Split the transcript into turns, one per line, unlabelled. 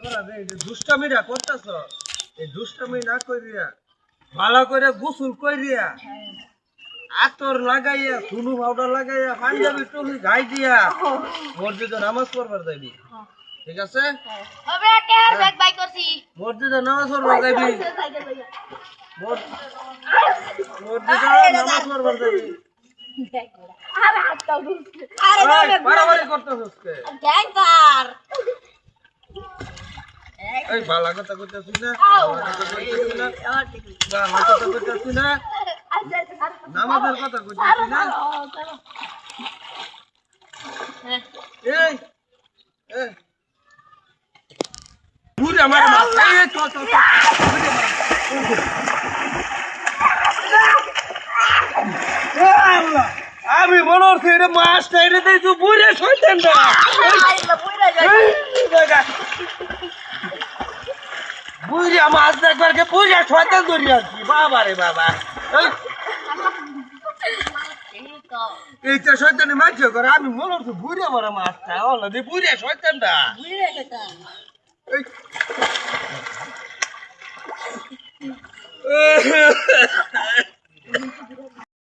তোরা রে দুষ্টামিরা করতেছ এই দুষ্টামি না করিয়া ভালো করে গোসল করিয়া আতর লাগাইয়া সুনু পাউডার লাগাইয়া পাঞ্জাবি টুপি গাই দিয়া মসজিদে নামাজ পড়বার যাবি ঠিক আছে মসজিদে নামাজ পড়বার যাবি মসজিদে নামাজ পড়বার যাবি বাড়াবাড়ি করতেছিস কে এই ভালো কথা কইতাছিস না নামাজের কথা কইতাছিস না এই এই বুড়ি আমার এই চল চল আমি মনে হচ্ছে এটা মাছটা এটা তুই বুড়ে শয়তান না বুঝি মাছ দেখবার কে বুঝে শয়তান ধরে আছি বাবা রে বাবা এইটা শয়তানে মাছ করে আমি মনে হচ্ছে বুড়ে মারা মাছটা অলরেডি বুড়ে শয়তানটা বুড়ে